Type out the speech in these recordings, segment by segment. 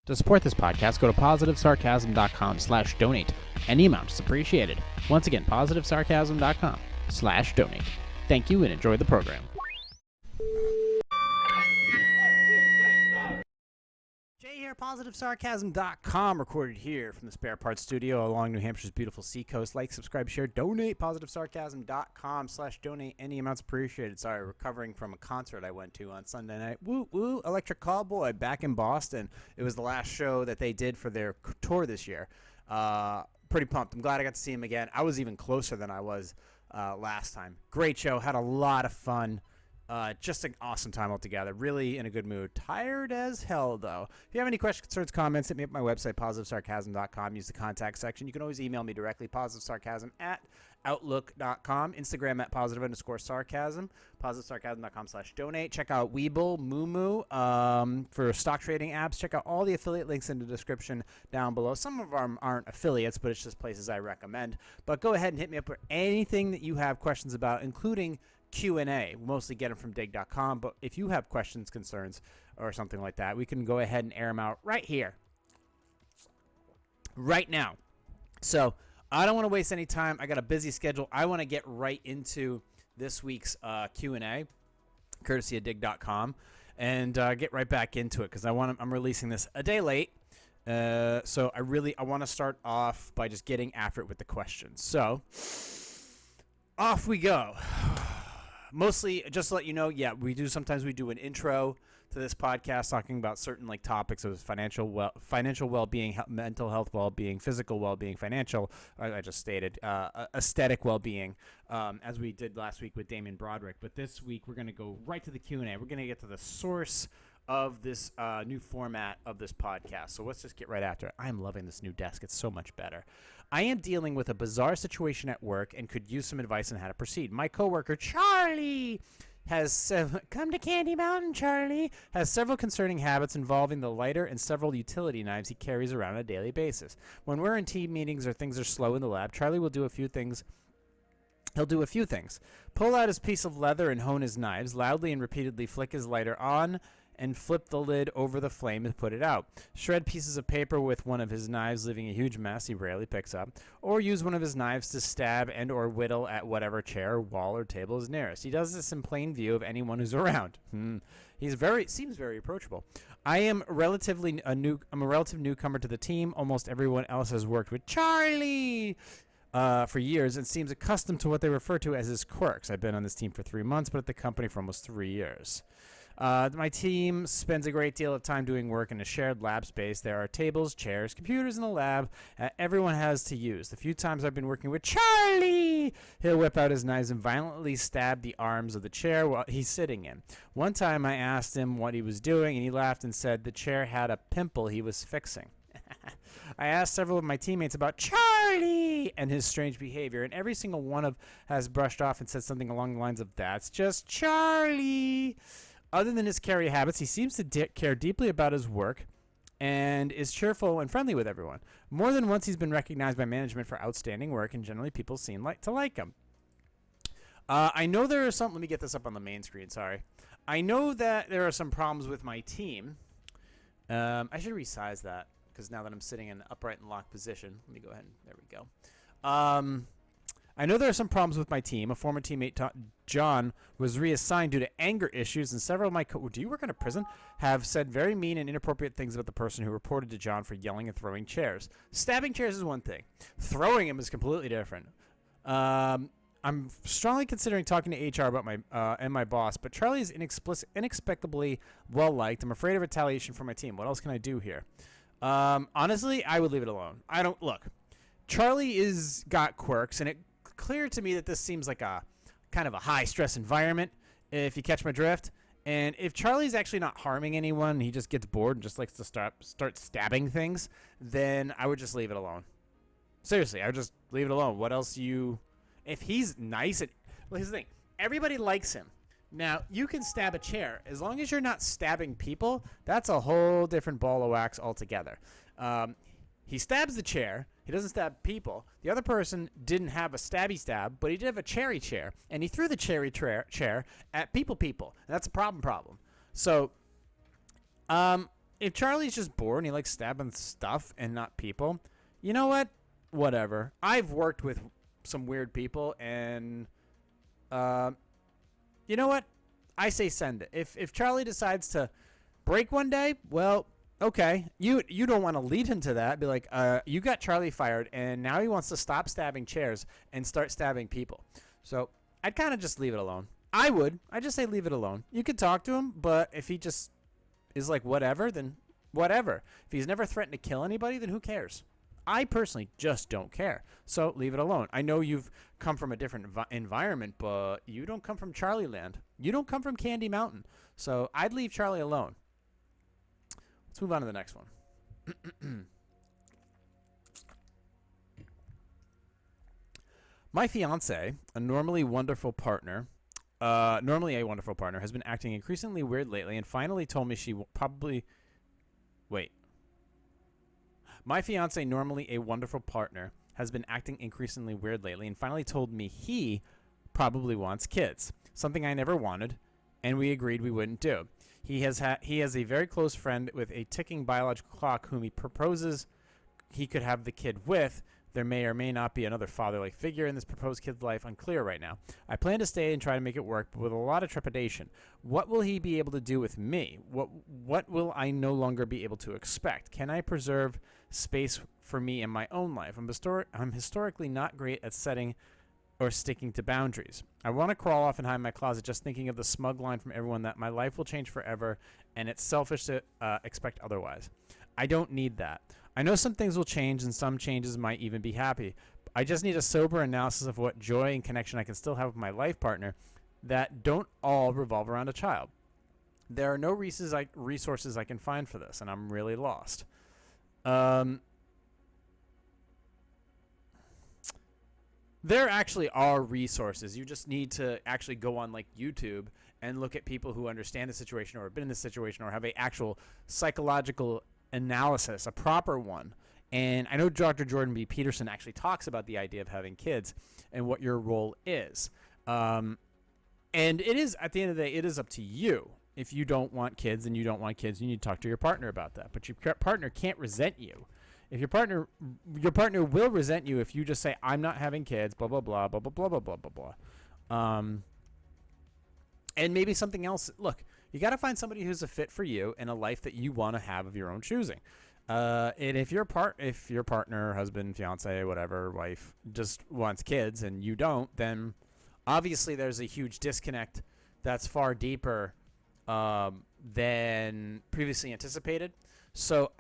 To support this podcast, go to positivesarcasm.com/donate. Any amount is appreciated. Once again, positivesarcasm.com/donate. Thank you and enjoy the program. Jay here, positivesarcasm.com, recorded here from the Spare Parts Studio along New Hampshire's beautiful seacoast. Like, subscribe, share, donate. Positivesarcasm.com/donate. Any amounts appreciated. Sorry, recovering from a concert I went to on Sunday night. Woo woo, Electric Callboy back in Boston. It was the last show that they did for their tour this year. Pretty pumped. I'm glad I got to see him again. I was even closer than I was last time. Great show. Had a lot of fun. Just an awesome time altogether. Really in a good mood. Tired as hell, though. If you have any questions, concerns, comments, hit me up at my website, positivesarcasm.com. Use the contact section. You can always email me directly, positivesarcasm@outlook.com. Instagram at @positive_sarcasm. Positivesarcasm.com/donate. Check out Weeble, Moo for stock trading apps. Check out all the affiliate links in the description down below. Some of them aren't affiliates, but it's just places I recommend. But go ahead and hit me up for anything that you have questions about, including Q&A. We mostly get them from dig.com, but if you have questions, concerns, or something like that, we can go ahead and air them out right here, right now. So I don't want to waste any time. I got a busy schedule. I want to get right into this week's Q&A, courtesy of dig.com, and get right back into it because I'm releasing this a day late. So I want to start off by just getting after it with the questions. So off we go. Mostly, just to let you know, sometimes we do an intro to this podcast talking about certain topics of financial well-being, mental health well-being, physical well-being, financial, I just stated, aesthetic well-being, as we did last week with Damien Broderick. But this week, we're going to go right to the Q&A. We're going to get to the source of this new format of this podcast. So let's just get right after it. I'm loving this new desk. It's so much better. I am dealing with a bizarre situation at work and could use some advice on how to proceed. My coworker, Charlie, has come to Candy Mountain, Charlie, has several concerning habits involving the lighter and several utility knives he carries around on a daily basis. When we're in team meetings or things are slow in the lab, Charlie will do a few things. He'll do a few things. Pull out his piece of leather and hone his knives, loudly and repeatedly flick his lighter on, and flip the lid over the flame and put it out. Shred pieces of paper with one of his knives, leaving a huge mess he rarely picks up. Or use one of his knives to stab and or whittle at whatever chair, wall, or table is nearest. He does this in plain view of anyone who's around. Seems very approachable. I'm a relative newcomer to the team. Almost everyone else has worked with Charlie for years and seems accustomed to what they refer to as his quirks. I've been on this team for 3 months, but at the company for almost 3 years. My team spends a great deal of time doing work in a shared lab space. There are tables, chairs, computers in the lab everyone has to use. The few times I've been working with Charlie, he'll whip out his knives and violently stab the arms of the chair while he's sitting in. One time I asked him what he was doing, and he laughed and said the chair had a pimple he was fixing. I asked several of my teammates about Charlie and his strange behavior, and every single one has brushed off and said something along the lines of, "That's just Charlie." Other than his scary habits, he seems to care deeply about his work and is cheerful and friendly with everyone. More than once, he's been recognized by management for outstanding work, and generally people seem to like him. I know there are some... Let me get this up on the main screen, sorry. I know that there are some problems with my team. I should resize that, because now that I'm sitting in an upright and locked position. Let me go ahead and... There we go. I know there are some problems with my team. A former teammate, John, was reassigned due to anger issues, and several of my do you work in a prison? Have said very mean and inappropriate things about the person who reported to John for yelling and throwing chairs. Stabbing chairs is one thing. Throwing them is completely different. I'm strongly considering talking to HR about my boss, but Charlie is inexplicably well-liked. I'm afraid of retaliation from my team. What else can I do here? Honestly, I would leave it alone. Look, Charlie is got quirks, and it's clear to me that this seems like a kind of a high-stress environment, if you catch my drift. And if Charlie's actually not harming anyone, he just gets bored and just likes to start stabbing things, then I would just leave it alone. Seriously, I would just leave it alone. What else if he's nice, well, here's the thing. Everybody likes him. Now, you can stab a chair. As long as you're not stabbing people, that's a whole different ball of wax altogether. He stabs the chair. He doesn't stab people. The other person didn't have a stabby stab, but he did have a cherry chair, and he threw the cherry chair at people. And that's a problem. So, if Charlie's just bored and he likes stabbing stuff and not people, you know what? Whatever. I've worked with some weird people, and you know what? I say send it. If Charlie decides to break one day, well, okay. You don't want to lead him to that. Be like, you got Charlie fired, and now he wants to stop stabbing chairs and start stabbing people. So I'd kind of just leave it alone. I would. I just say leave it alone. You could talk to him, but if he just is like whatever, then whatever. If he's never threatened to kill anybody, then who cares? I personally just don't care. So leave it alone. I know you've come from a different environment, but you don't come from Charlie Land. You don't come from Candy Mountain. So I'd leave Charlie alone. Let's move on to the next one. My fiance, a normally a wonderful partner, has been acting increasingly weird lately and finally told me she will probably... Wait. My fiance, normally a wonderful partner, has been acting increasingly weird lately and finally told me he probably wants kids, something I never wanted, and we agreed we wouldn't do. He has a very close friend with a ticking biological clock whom he proposes he could have the kid with. There may or may not be another father-like figure in this proposed kid's life, unclear right now. I plan to stay and try to make it work, but with a lot of trepidation. What will he be able to do with me? What will I no longer be able to expect? Can I preserve space for me in my own life? I'm historically not great at setting or sticking to boundaries. I want to crawl off and hide in my closet just thinking of the smug line from everyone that my life will change forever, and it's selfish to expect otherwise. I don't need that. I know some things will change and some changes might even be happy. I just need a sober analysis of what joy and connection I can still have with my life partner that don't all revolve around a child. There are no resources I can find for this, and I'm really lost. There actually are resources. You just need to actually go on like YouTube and look at people who understand the situation or have been in this situation or have a actual psychological analysis, a proper one. And I know Dr. Jordan B. Peterson actually talks about the idea of having kids and what your role is. And it is, at the end of the day, it is up to you. If you don't want kids and you don't want kids, you need to talk to your partner about that. But your partner can't resent you. If your partner will resent you if you just say, I'm not having kids, blah, blah, blah, blah, blah, blah, blah, blah, blah, blah. And maybe something else. Look, you got to find somebody who's a fit for you in a life that you want to have of your own choosing. And if your partner, husband, fiance, whatever, wife just wants kids and you don't, then obviously there's a huge disconnect that's far deeper than previously anticipated. So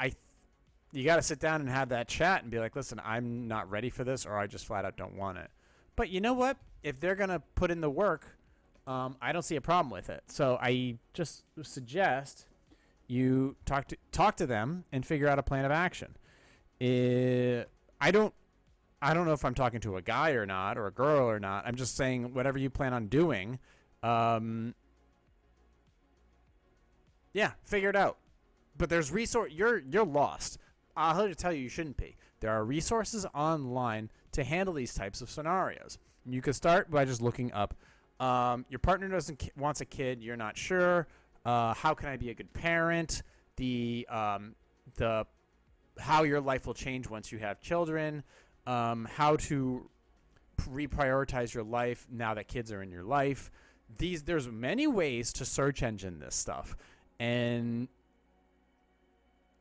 you got to sit down and have that chat and be like, listen, I'm not ready for this, or I just flat out don't want it. But you know what? If they're going to put in the work, I don't see a problem with it. So I just suggest you talk to them and figure out a plan of action. I don't know if I'm talking to a guy or not, or a girl or not. I'm just saying whatever you plan on doing, figure it out. But there's you're lost. I'll have to tell you shouldn't be. There are resources online to handle these types of scenarios. You could start by just looking up. Your partner wants a kid. You're not sure. How can I be a good parent? How your life will change once you have children. How to reprioritize your life now that kids are in your life. There's many ways to search engine this stuff,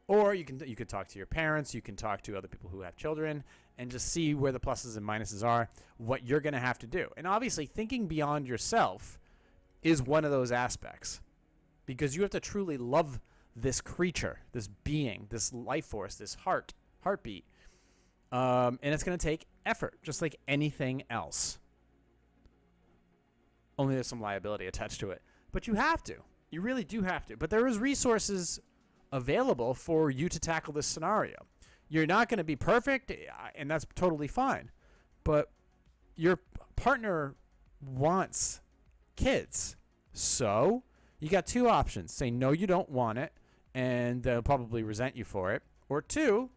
or you could talk to your parents. You can talk to other people who have children and just see where the pluses and minuses are, what you're going to have to do. And obviously thinking beyond yourself is one of those aspects, because you have to truly love this creature, this being, this life force, this heartbeat. And it's going to take effort, just like anything else. Only there's some liability attached to it. But you have to. You really do have to. But there is resources available for you to tackle this scenario. You're not going to be perfect, and that's totally fine. But your partner wants kids. So you got two options. Say, no, you don't want it, and they'll probably resent you for it. Or two,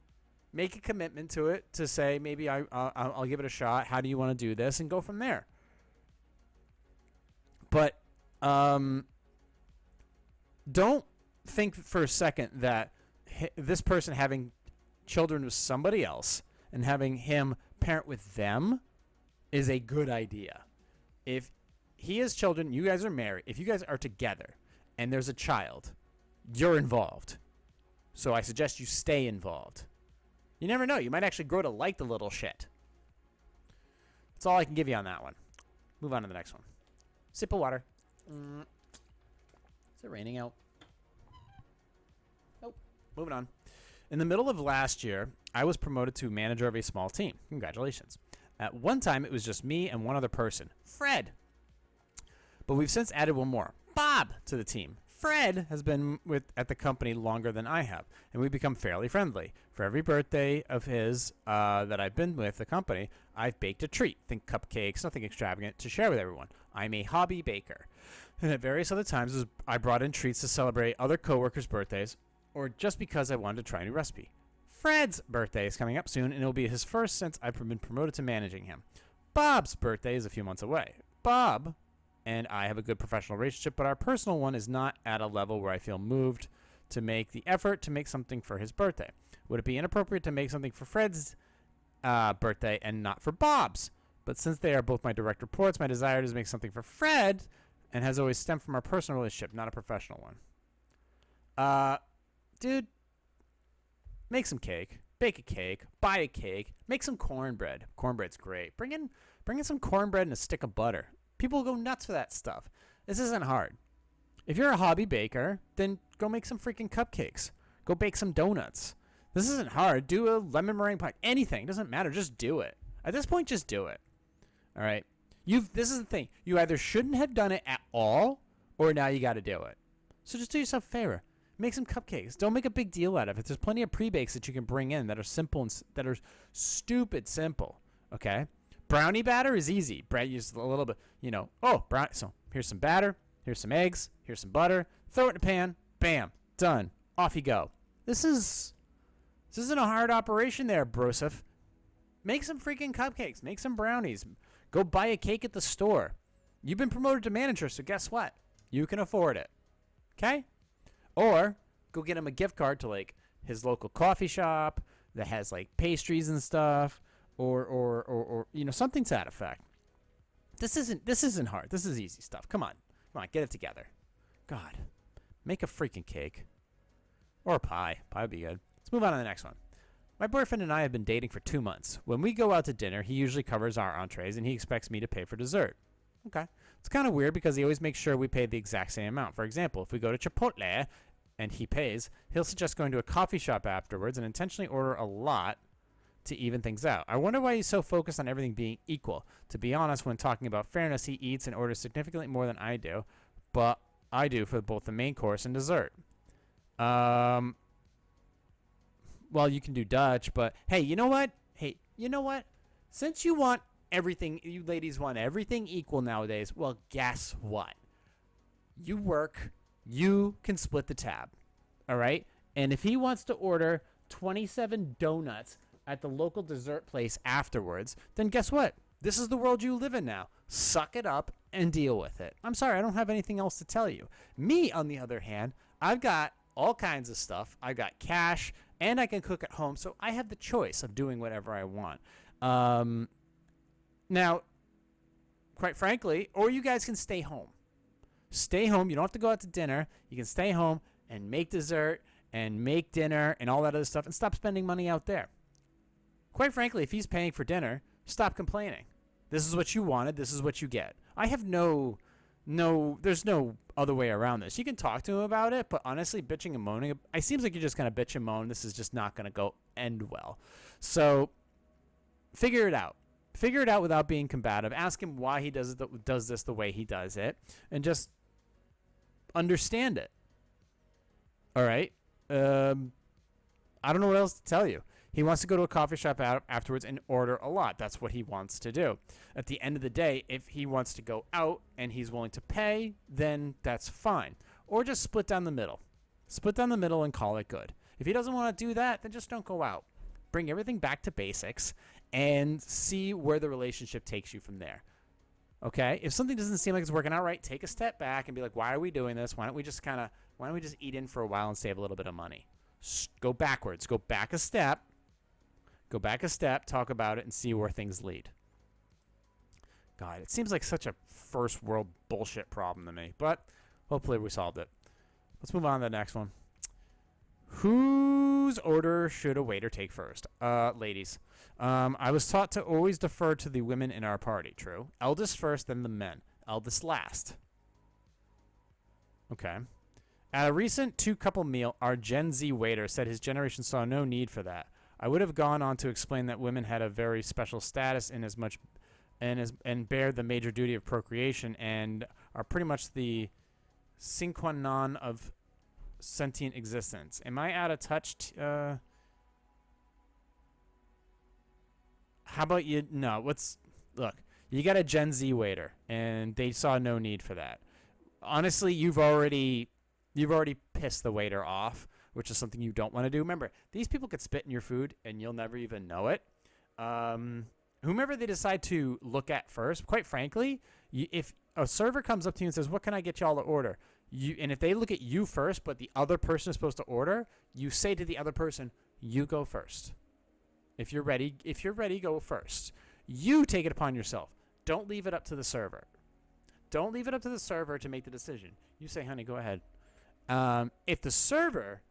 make a commitment to it to say, maybe I'll give it a shot. How do you want to do this? And go from there. But don't think for a second that this person having children with somebody else and having him parent with them is a good idea. If he has children, you guys are married, if you guys are together and there's a child, you're involved. So I suggest you stay involved. You never know. You might actually grow to like the little shit. That's all I can give you on that one. Move on to the next one. Sip of water. Is it raining out? Nope. Moving on. In the middle of last year, I was promoted to manager of a small team. Congratulations. At one time, it was just me and one other person, Fred. But we've since added one more, Bob, to the team. Fred has been at the company longer than I have, and we've become fairly friendly. For every birthday of his that I've been with the company, I've baked a treat. Think cupcakes, nothing extravagant, to share with everyone. I'm a hobby baker. And at various other times, I brought in treats to celebrate other coworkers' birthdays, or just because I wanted to try a new recipe. Fred's birthday is coming up soon, and it'll be his first since I've been promoted to managing him. Bob's birthday is a few months away. Bob and I have a good professional relationship, but our personal one is not at a level where I feel moved to make the effort to make something for his birthday. Would it be inappropriate to make something for Fred's birthday and not for Bob's? But since they are both my direct reports, my desire is to make something for Fred and has always stemmed from our personal relationship, not a professional one. Dude, make some cake. Bake a cake. Buy a cake. Make some cornbread. Cornbread's great. Bring in some cornbread and a stick of butter. People go nuts for that stuff. This isn't hard. If you're a hobby baker, then go make some freaking cupcakes. Go bake some donuts. This isn't hard. Do a lemon meringue pie. Anything. It doesn't matter. Just do it. At this point, just do it. All right? This is the thing. You either shouldn't have done it at all, or now you got to do it. So just do yourself a favor. Make some cupcakes. Don't make a big deal out of it. There's plenty of pre-bakes that you can bring in that are simple and that are stupid simple. Okay? Brownie batter is easy. Brad uses a little bit, so here's some batter, here's some eggs, here's some butter. Throw it in a pan. Bam. Done. Off you go. This isn't a hard operation there, Broseph. Make some freaking cupcakes. Make some brownies. Go buy a cake at the store. You've been promoted to manager, so guess what? You can afford it. Okay? Or go get him a gift card to like his local coffee shop that has like pastries and stuff. Or something to that effect. This isn't hard. This is easy stuff. Come on, get it together. God, make a freaking cake or a pie. Pie would be good. Let's move on to the next one. My boyfriend and I have been dating for 2 months. When we go out to dinner, he usually covers our entrees, and he expects me to pay for dessert. Okay, it's kind of weird because he always makes sure we pay the exact same amount. For example, if we go to Chipotle and he pays, he'll suggest going to a coffee shop afterwards and intentionally order a lot to even things out. I wonder why he's so focused on everything being equal. To be honest, when talking about fairness, he eats and orders significantly more than I do, but I do for both the main course and dessert. Well, you can do Dutch, but hey, you know what? Since you ladies want everything equal nowadays, well, guess what? You work, you can split the tab, all right? And if he wants to order 27 donuts at the local dessert place afterwards, then guess what? This is the world you live in now. Suck it up and deal with it. I'm sorry, I don't have anything else to tell you. Me, on the other hand, I've got all kinds of stuff. I've got cash, and I can cook at home, so I have the choice of doing whatever I want. Now, quite frankly, or you guys can stay home. Stay home. You don't have to go out to dinner. You can stay home and make dessert and make dinner and all that other stuff and stop spending money out there. Quite frankly, if he's paying for dinner, stop complaining. This is what you wanted. This is what you get. I have there's no other way around this. You can talk to him about it, but honestly, bitching and moaning, it seems like you're just going to bitch and moan. This is just not going to end well. So figure it out. Figure it out without being combative. Ask him why he does this the way he does it, and just understand it. All right? I don't know what else to tell you. He wants to go to a coffee shop afterwards and order a lot. That's what he wants to do. At the end of the day, if he wants to go out and he's willing to pay, then that's fine. Or just split down the middle. Split down the middle and call it good. If he doesn't want to do that, then just don't go out. Bring everything back to basics and see where the relationship takes you from there. Okay? If something doesn't seem like it's working out right, take a step back and be like, why are we doing this? Why don't we just kind of Why don't we just eat in for a while and save a little bit of money? Go backwards. Go back a step. Go back a step, talk about it, and see where things lead. God, it seems like such a first world bullshit problem to me, but hopefully we solved it. Let's move on to the next one. Whose order should a waiter take first? Ladies. I was taught to always defer to the women in our party. True. Eldest first, then the men. Eldest last. Okay. At a recent two-couple meal, our Gen Z waiter said his generation saw no need for that. I would have gone on to explain that women had a very special status in as much and bear the major duty of procreation and are pretty much the sine qua non of sentient existence. Am I out of touch? How about you? No. Look? You got a Gen Z waiter, and they saw no need for that. Honestly, you've already pissed the waiter off, which is something you don't want to do. Remember, these people could spit in your food, and you'll never even know it. Whomever they decide to look at first, quite frankly, if a server comes up to you and says, "What can I get y'all to order?" And if they look at you first, but the other person is supposed to order, you say to the other person, "You go first. If you're ready, go first. You take it upon yourself. Don't leave it up to the server. Don't leave it up to the server to make the decision. You say, "Honey, go ahead." If the server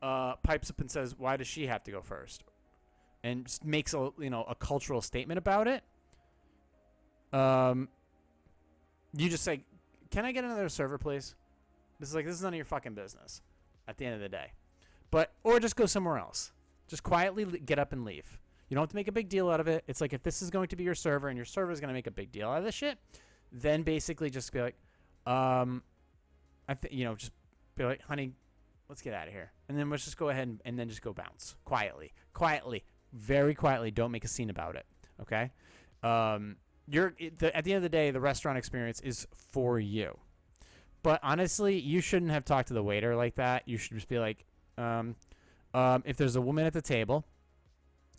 pipes up and says, "Why does she have to go first?" and just makes a cultural statement about it, you just say, "Can I get another server, please?" This is none of your fucking business at the end of the day. Or just go somewhere else. Just quietly get up and leave. You don't have to make a big deal out of it. It's like, if this is going to be your server and your server is going to make a big deal out of this shit, then basically just be like, just be like, "Honey, let's get out of here." And then let's just go ahead and then just go bounce. Quietly. Very quietly. Don't make a scene about it. Okay? At the end of the day, the restaurant experience is for you. But honestly, you shouldn't have talked to the waiter like that. You should just be like, if there's a woman at the table,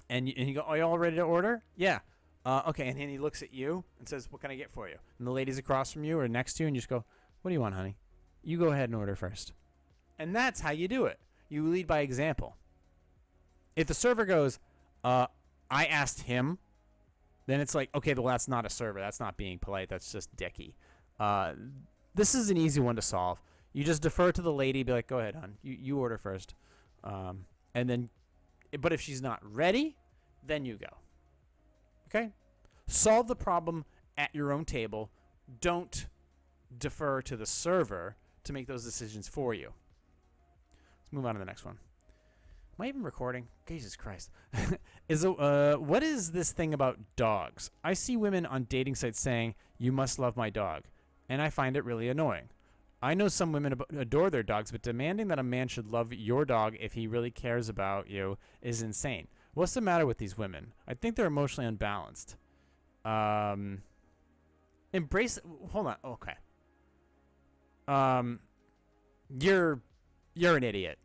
and you go, "Are you all ready to order?" "Yeah." Okay. And then he looks at you and says, "What can I get for you?" And the lady's across from you or next to you, and you just go, "What do you want, honey?" You go ahead and order first. And that's how you do it. You lead by example. If the server goes, "I asked him," then it's like, okay, well, that's not a server. That's not being polite. That's just dicky. This is an easy one to solve. You just defer to the lady. Be like, "Go ahead, hon. You order first." And then, but if she's not ready, then you go. Okay? Solve the problem at your own table. Don't defer to the server to make those decisions for you. Let's move on to the next one. Am I even recording? Jesus Christ. What is this thing about dogs? I see women on dating sites saying, "You must love my dog," and I find it really annoying. I know some women adore their dogs, but demanding that a man should love your dog if he really cares about you is insane. What's the matter with these women? I think they're emotionally unbalanced. Embrace. Hold on. Okay. You're an idiot.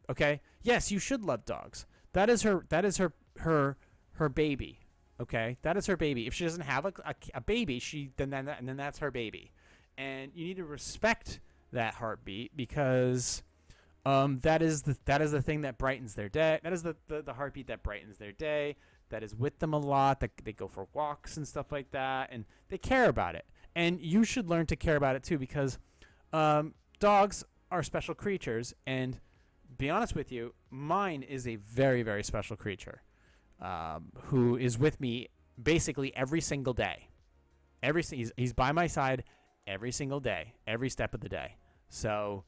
Okay. Yes, you should love dogs. That is her baby. Okay. That is her baby. If she doesn't have a baby, then that's her baby. And you need to respect that heartbeat, because that is the thing that brightens their day. That is the heartbeat that brightens their day. That is with them a lot. That they go for walks and stuff like that, and they care about it. And you should learn to care about it too, because dogs are special creatures. And be honest with you, mine is a very, very special creature who is with me basically every single day. He's by my side every single day, every step of the day. So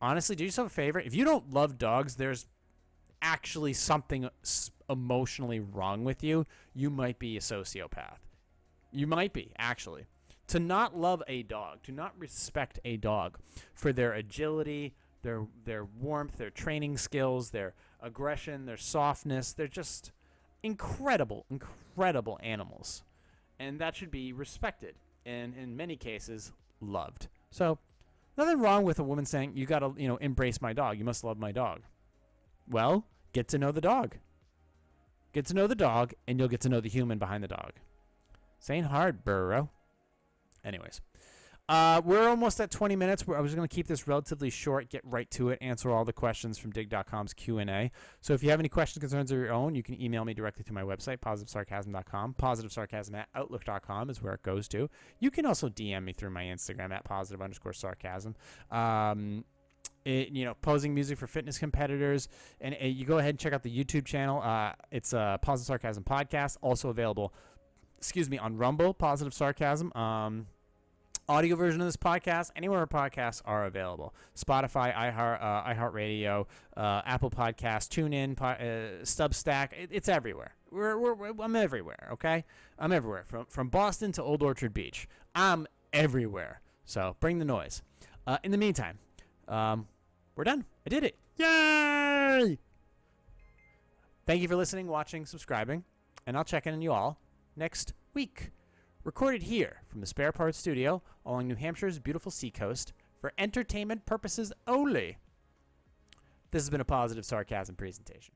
honestly, do yourself a favor. If you don't love dogs, there's actually something emotionally wrong with you. You might be a sociopath. You might be, actually. To not love a dog, to not respect a dog for their agility, their warmth, their training skills, their aggression, their softness, they're just incredible animals. And that should be respected. And in many cases, loved. So, nothing wrong with a woman saying, "You gotta, embrace my dog. You must love my dog." Well, get to know the dog. Get to know the dog, and you'll get to know the human behind the dog. This ain't hard, bro. Anyways, We're almost at 20 minutes. I was going to keep this relatively short, get right to it, answer all the questions from dig.com's Q&A. So if you have any questions, concerns of your own, you can email me directly to my website, positivesarcasm.com. Positivesarcasm@outlook.com is where it goes to. You can also DM me through my Instagram at positive_sarcasm. Posing music for fitness competitors. And you go ahead and check out the YouTube channel. It's a Positive Sarcasm podcast, also available, on Rumble, Positive Sarcasm. Audio version of this podcast, anywhere podcasts are available. Spotify, iHeartRadio, Apple Podcasts, TuneIn, Substack. It's everywhere. I'm everywhere, okay? I'm everywhere. From Boston to Old Orchard Beach. I'm everywhere. So bring the noise. In the meantime, we're done. I did it. Yay! Thank you for listening, watching, subscribing, and I'll check in on you all next week. Recorded here from the Spare Parts Studio along New Hampshire's beautiful seacoast for entertainment purposes only. This has been a Positive Sarcasm presentation.